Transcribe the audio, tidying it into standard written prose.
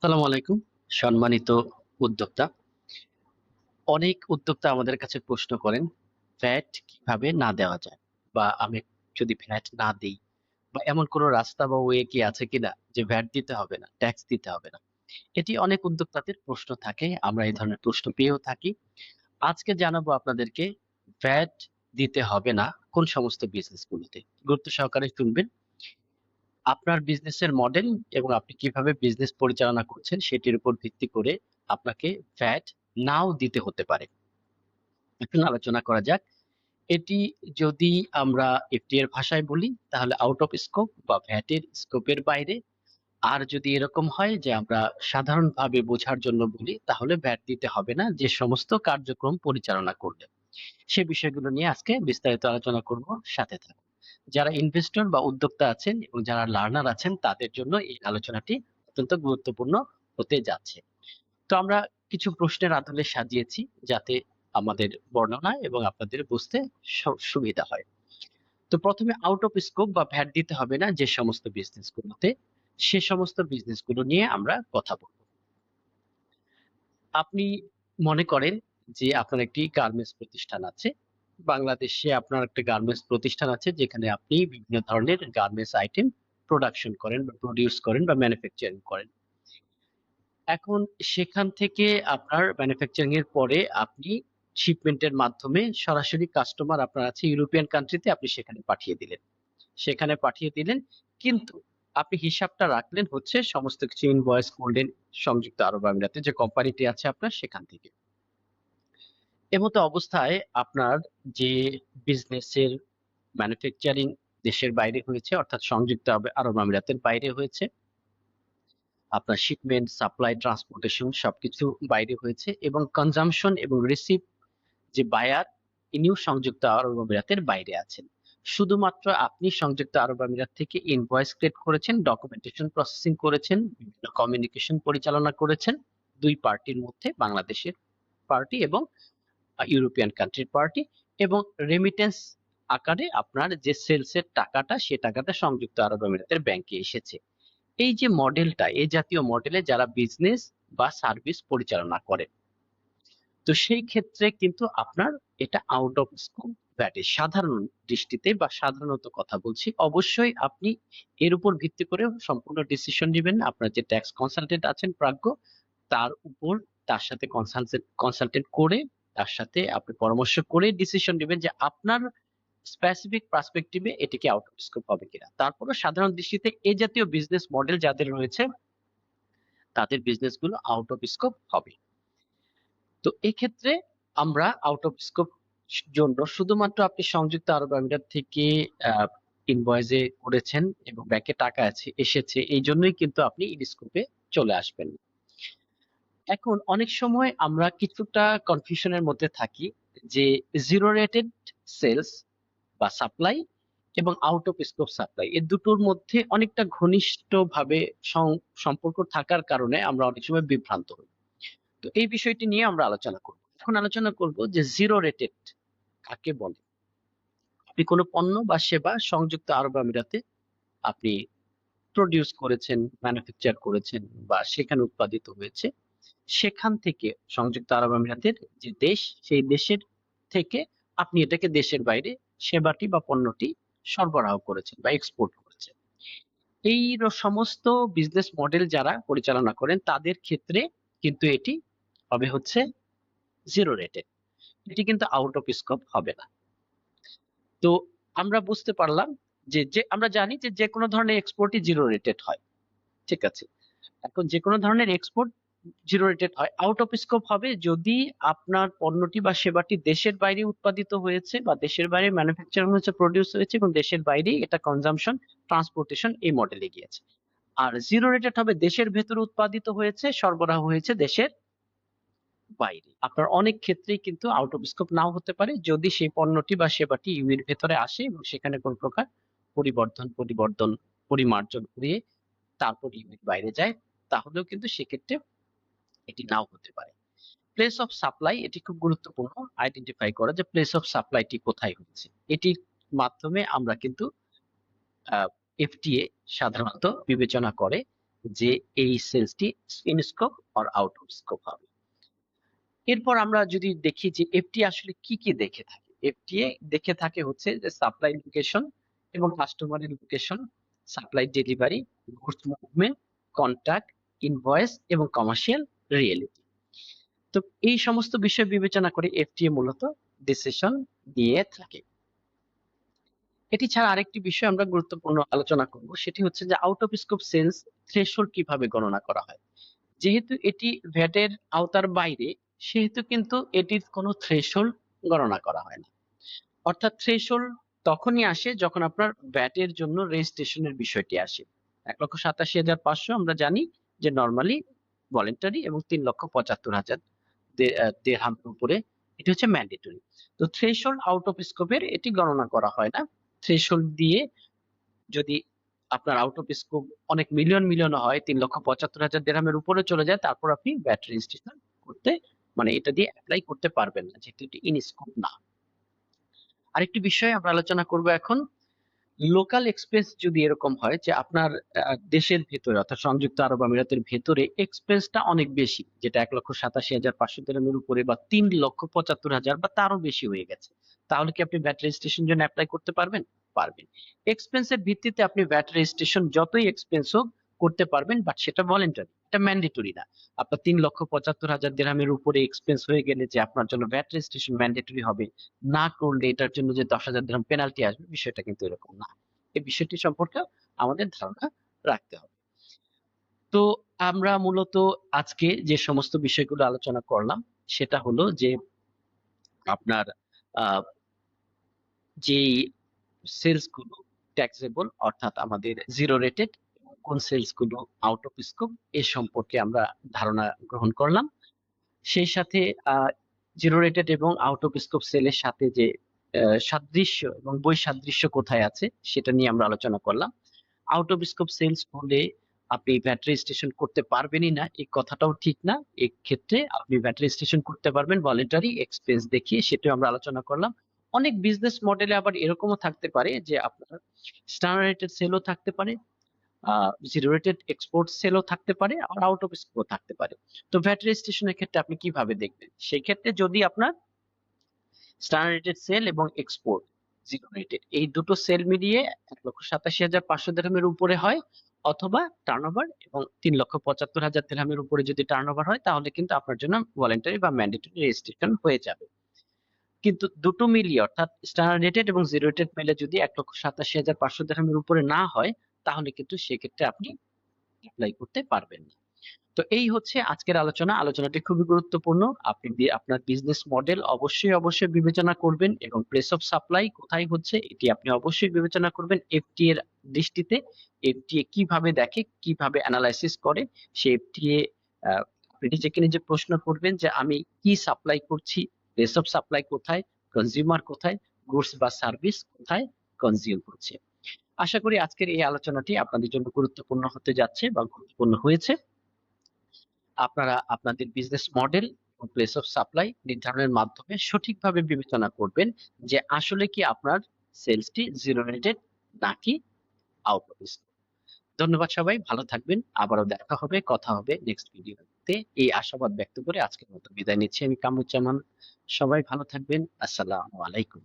আসসালামু আলাইকুম। সম্মানিত উদ্যোক্তা। অনেক উদ্যোক্তা আমাদের কাছে প্রশ্ন করেন, ভ্যাট কিভাবে না দেওয়া যায়? বা আমি যদি ভ্যাট না দেই বা এমন কোন রাস্তা বা ওয়ে কি আছে কিনা যে ভ্যাট দিতে হবে না, ট্যাক্স দিতে হবে না। এটি অনেক উদ্যোক্তাদের প্রশ্ন থাকে। আমরা এই ধরনের প্রশ্ন পেয়েও থাকি। আজকে জানাবো আপনাদেরকে ভ্যাট দিতে হবে না কোন সমস্ত বিজনেস গুলোতে। গুরুত্ব সহকারে শুনবেন। আপনার বিজনেসের মডেল এবং আপনি কিভাবে বিজনেস পরিচালনা করছেন সেটির উপর ভিত্তি করে আপনাকে ভ্যাট নাও দিতে হতে পারে। এখন আলোচনা করা যাক। এটি যদি আমরা এফডি এর ভাষায় বলি তাহলে আউট অফ স্কোপ বা ভ্যাট এর স্কোপের বাইরে। আর যদি এরকম হয় যে আমরা সাধারণভাবে বোঝার জন্য বলি তাহলে ভ্যাট দিতে হবে না যে সমস্ত কার্যক্রম পরিচালনা করলে। সে বিষয়গুলো নিয়ে আজকে বিস্তারিত আলোচনা করব, সাথে থাকুন। যারা ইনভেস্টর বা উদ্যোক্তা আছেন এবং যারা লার্নার আছেন তাদের জন্য এই আলোচনাটি অত্যন্ত গুরুত্বপূর্ণ হতে যাচ্ছে। তো আমরা কিছু প্রশ্নের আদলে সাজিয়েছি যাতে আমাদের বর্ণনা এবং আপনাদের বুঝতে সুবিধা হয়। তো প্রথমে আউট অফ স্কোপ বা ভ্যাট দিতে হবে না যে সমস্ত বিজনেস গুলোতে, সে সমস্ত বিজনেস গুলো নিয়ে আমরা কথা বলবো। আপনি মনে করেন যে আপনার একটি গার্মেন্টস প্রতিষ্ঠান আছে। বাংলাদেশে আপনার একটা গার্মেন্টস প্রতিষ্ঠান আছে যেখানে আপনি বিভিন্ন ধরনের গার্মেন্টস আইটেম প্রোডাকশন করেন বা প্রোডিউস করেন বা ম্যানুফ্যাকচারিং করেন। এখন সেখান থেকে আপনার ম্যানুফ্যাকচারিং এর পরে আপনি শিপমেন্টের মাধ্যমে সরাসরি কাস্টমার আপনার আছে ইউরোপিয়ান কান্ট্রিতে, আপনি সেখানে পাঠিয়ে দিলেন। সেখানে পাঠিয়ে দিলেন, কিন্তু আপনি হিসাবটা রাখলেন হচ্ছে সমস্ত কিছু ইনভয়েস করলেন সংযুক্ত আরব আমিরাতে যে কোম্পানিটি আছে আপনার সেখান থেকে। এমতো অবস্থায় আপনার যে বিজনেসের ম্যানুফ্যাকচারিং দেশের বাইরে হয়েছে, অর্থাৎ সংযুক্ত আরব আমিরাতের বাইরে হয়েছে। আপনার শিপমেন্ট, সাপ্লাই, ট্রান্সপোর্টেশন সবকিছু বাইরে হয়েছে এবং কনজাম্পশন এবং রিসিভ যে বায়ার, ইনিও সংযুক্ত আরব আমিরাতের বাইরে আছেন। শুধুমাত্র আপনি সংযুক্ত আরব আমিরাত থেকে ইনভয়েস ক্রিয়েট করেছেন, ডকুমেন্টেশন প্রসেসিং করেছেন, বিভিন্ন কমিউনিকেশন পরিচালনা করেছেন দুই পার্টির মধ্যে, বাংলাদেশের পার্টি এবং ইউরোপিয়ান কান্ট্রির পার্টি, এবং রেমিটেন্স আকারে আপনার যে সেলস এর টাকাটা সে টাকাটা সংযুক্ত আরব আমিরাতের ব্যাংকে এসেছে। এই যে মডেলটা, এই জাতীয় মডেলে যারা বিজনেস বা সার্ভিস পরিচালনা করে, তো সেই ক্ষেত্রে কিন্তু আপনার এটা আউট অফ স্কোপ ভ্যাটে সাধারণ দৃষ্টিতে বা সাধারণত কথা বলছি। অবশ্যই আপনি এর উপর ভিত্তি করে সম্পূর্ণ ডিসিশন নেবেন। আপনার যে ট্যাক্স কনসালটেন্ট আছেন প্রাজ্ঞ, তার উপর তার সাথে কনসালটেন্ট করে তার সাথে আপনি পরামর্শ করে ডিসিশন নেবেন যে আপনার স্পেসিফিক পার্সপেক্টিভে এটা কি আউট অফ স্কোপ হবে কিনা। তারপরে সাধারণ দৃষ্টিতে এই জাতীয় বিজনেস মডেল যাদের রয়েছে তাদের বিজনেস গুলো আউট অফ স্কোপ হবে। তো এক্ষেত্রে আমরা আউট অফ স্কোপ জন্য শুধুমাত্র আপনি সংযুক্ত আরব আমিরাত থেকে ইনভয়েসে করেছেন এবং ব্যাংকে টাকা আছে এসেছে, এই জন্যই কিন্তু আপনি ইন স্কোপে চলে আসবেন। এখন অনেক সময় আমরা কিছুটা কনফিউশনের মধ্যে থাকি যে জিরো রেটেড সেলস বা সাপ্লাই এবং আউট অফ স্কোপ সাপ্লাই এই দুটোর মধ্যে অনেকটা ঘনিষ্ঠভাবে সম্পর্ক থাকার কারণে আমরা অনেক সময় বিভ্রান্ত হই। তো এই বিষয়টি নিয়ে আমরা আলোচনা করব। এখন আলোচনা করব যে জিরো রেটেড কাকে বলে। আপনি কোনো পণ্য বা সেবা সংযুক্ত আরব আমিরাতে আপনি প্রডিউস করেছেন, ম্যানুফ্যাকচার করেছেন বা সেখানে উৎপাদিত হয়েছে, সেখান থেকে সংযুক্ত আরব আমিরাতের যে দেশ, সেই দেশের থেকে আপনি এটাকে দেশের বাইরে সেবাটি বা পণ্যটি সরবরাহ করেছেন বা এক্সপোর্ট করেছেন। এই সমস্ত বিজনেস মডেল যারা পরিচালনা করেন তাদের ক্ষেত্রে কিন্তু এটি হবে হচ্ছে জিরো রেটেড। এটি কিন্তু আউট অফ স্কোপ হবে না। তো আমরা বুঝতে পারলাম যে যে আমরা জানি যে যে কোনো ধরনের এক্সপোর্টই জিরো রেটেড হয়, ঠিক আছে। এখন যে কোনো ধরনের এক্সপোর্ট জিরো রেটেড হয়। আউট অফ স্কোপ হবে যদি আপনার পণ্যটি বা সেবাটি দেশের বাইরে উৎপাদিত হয়েছে বা দেশের বাইরে ম্যানুফ্যাকচার হয়েছে, প্রডিউস হয়েছে এবং দেশের বাইরেই এটা কনজাম্পশন, ট্রান্সপোর্টেশন এই মডেলে গিয়েছে। আর জিরো রেটেড হবে দেশের ভেতরে উৎপাদিত হয়েছে, সরবরাহ হয়েছে দেশের বাইরে। আপনার অনেক ক্ষেত্রেই কিন্তু আউট অফ স্কোপ নাও হতে পারে যদি সেই পণ্যটি বা সেবাটি ইউএর ভেতরে আসে এবং সেখানে কোন প্রকার পরিবর্তন পরিমার্জন করে তারপর ইউএর বাইরে যায়, তাহলেও কিন্তু সেক্ষেত্রে এটি নাও হতে পারে। প্লেস অফ সাপ্লাই এটি খুব গুরুত্বপূর্ণ আইডেন্টিফাই করা যে প্লেস অফ সাপ্লাইটি কোথায় হচ্ছে। এটির মাধ্যমে আমরা কিন্তু এফটিএ সাধারণত বিবেচনা করে যে এই সেলসটি in scope or out of scope হবে। এরপর আমরা যদি দেখি যে এফটিএ আসলে কি কি দেখে থাকে, এফটিএ দেখে থাকে হচ্ছে যে সাপ্লাই লোকেশন এবং কাস্টমারের location, supply delivery, goods movement, contact, invoice এবং কমার্শিয়াল রিয়েলিটি। তো এই সমস্ত বিষয় বিবেচনা করে এফটিএ মূলত ডিসিশন দিয়ে থাকে। এটি ছাড়া আরেকটি বিষয় আমরা গুরুত্বপূর্ণ আলোচনা করব, সেটি হচ্ছে যে out of scope sales threshold কিভাবে গণনা করা হয়। যেহেতু এটি ভ্যাটের আওতার বাইরে, সেহেতু কিন্তু এটির কোনো থ্রেশহোল্ড গণনা করা হয় না। অর্থাৎ থ্রেশহোল্ড তখনই আসে যখন আপনার ভ্যাটের জন্য রেজিস্ট্রেশনের বিষয়টি আসে। 1,87,500 আমরা জানি যে নরমালি ভলেন্টারি এবং 3,75,000 দিরহামের উপরে এটি হচ্ছে ম্যান্ডেটরি। তো থ্রেশহোল্ড আউট অফ স্কোপের এটি গণনা করা হয় না। থ্রেশহোল্ড দিয়ে যদি আপনার আউট অফ স্কোপ অনেক মিলিয়ন মিলিয়ন হয়, 3,75,000 দিরহামের উপরে চলে যায়, তারপর আপনি ভ্যাট রেজিস্ট্রেশন করতে মানে এটা দিয়ে অ্যাপ্লাই করতে পারবেন না, যেহেতু এটি ইন স্কোপ না। আরেকটি বিষয় আমরা আলোচনা করব এখন, লোকাল এক্সপেন্স যদি এরকম হয় যে আপনার দেশের ভেতরে অর্থাৎ সংযুক্ত আরব আমিরাতের ভেতরে এক্সপেন্সটা অনেক বেশি, যেটা 1,87,500 দিরহামের উপরে বা 3,75,000 বা তারও বেশি হয়ে গেছে, তাহলে কি আপনি ভ্যাট রেজিস্ট্রেশন জন্য অ্যাপ্লাই করতে পারবেন? পারবেন। এক্সপেন্সের ভিত্তিতে আপনি ভ্যাট রেজিস্ট্রেশন যতই এক্সপেন্স হোক করতে পারবেন, বাট সেটা ভলেন্টারি, এটা ম্যান্ডেটরি না। আপনার 3,75,000 দিরহামের উপরে এক্সপেন্স হয়ে গেলে যে আপনার জন্য ভ্যাট রেজিস্ট্রেশন ম্যান্ডেটরি হবে, না করলে এটার জন্য যে 10,000 দিরহাম পেনাল্টি আসবে, বিষয়টা কিন্তু এরকম না। এই বিষয়টি সম্পর্কে আমাদের ধারণা রাখতে হবে। তো আমরা মূলত আজকে যে সমস্ত বিষয়গুলো আলোচনা করলাম, সেটা হলো যে আপনার আহ, যেই সেলস গুলো ট্যাক্সেবল অর্থাৎ আমাদের জিরো রেটেড, কোন সেলস গুলো আউট অফ স্কোপ, এ সম্পর্কে আমরা ধারণা গ্রহণ করলাম। সেই সাথে জিরো রেটেড এবং আউট অফ স্কোপ সেলের সাথে যে সাদৃশ্য এবং বৈসাদৃশ্য কোথায় আছে সেটা নিয়ে আমরা আলোচনা করলাম। আউট অফ স্কোপ সেলস হলে আপনি ভ্যাট রেজিস্ট্রেশন করতে পারবেনই না, এই কথাটাও ঠিক না। এই ক্ষেত্রে আপনি ভ্যাট রেজিস্ট্রেশন করতে পারবেন ভলেন্টারি এক্সপেন্স দেখিয়ে, সেটাও আমরা আলোচনা করলাম। অনেক বিজনেস মডেলে আবার এরকমও থাকতে পারে যে আপনার স্ট্যান্ডার্ড রেটেড সেলও থাকতে পারে, জিরো রেটেড এক্সপোর্ট সেলও থাকতে পারে, আর আউট অফ স্কোপ থাকতে পারে। তো ভ্যাট রেজিস্ট্রেশনের ক্ষেত্রে আপনি কিভাবে দেখবেন? সেই ক্ষেত্রে যদি আপনার স্ট্যান্ডার্ড রেটেড সেল এবং এক্সপোর্ট জিরো রেটেড এই দুটো সেল মিলিয়ে 1,87,500 দিরহামের উপরে হয়, অথবা টার্নওভার এবং 3,75,000 দিরহামের উপরে যদি টার্নওভার হয়, তাহলে কিন্তু আপনার জন্য ভলেন্টারি বা ম্যান্ডেটরি রেজিস্ট্রেশন হয়ে যাবে। কিন্তু দুটো মিলিয়ে অর্থাৎ স্ট্যান্ডার্ড রেটেড এবং জিরো রেটেড মিলে যদি 1,87,500 দিরহামের উপরে না হয়, তাহলে কিন্তু সেক্ষেত্রে আপনি অ্যাপ্লাই করতে পারবেন না। তো এই হচ্ছে আজকের আলোচনা। আলোচনাটি খুবই গুরুত্বপূর্ণ। আপনি আপনার বিজনেস মডেল অবশ্যই বিবেচনা করবেন এবং প্লেস অফ সাপ্লাই কোথায় হচ্ছে এটি আপনি অবশ্যই বিবেচনা করবেন এফটিএ এর দৃষ্টিতে। এফটিএ কিভাবে দেখে, কিভাবে অ্যানালাইসিস করে, সেই এফটিএ আপনি নিজে প্রশ্ন করবেন যে আমি কি সাপ্লাই করছি, প্লেস অফ সাপ্লাই কোথায়, কনজিউমার কোথায়, গুডস বা সার্ভিস কোথায় কনজিউম করছে। আশা করি আজকের এই আলোচনাটি আপনাদের জন্য গুরুত্বপূর্ণ হতে যাচ্ছে বা গুরুত্বপূর্ণ হয়েছে। আপনারা আপনাদের বিজনেস মডেল ও প্লেস অফ সাপ্লাই নির্ধারণের মাধ্যমে সঠিকভাবে বিবেচনা করবেন যে আসলে কি আপনার সেলসটি জিরো রেটেড নাকি আউট অফ স্কোপ। ধন্যবাদ সবাই, ভালো থাকবেন। আবারও দেখা হবে, কথা হবে নেক্সট ভিডিওতে, এই আশাবাদ ব্যক্ত করে আজকের মতো বিদায় নিচ্ছি আমি কামরুজ্জামান। সবাই ভালো থাকবেন। আসসালামু আলাইকুম।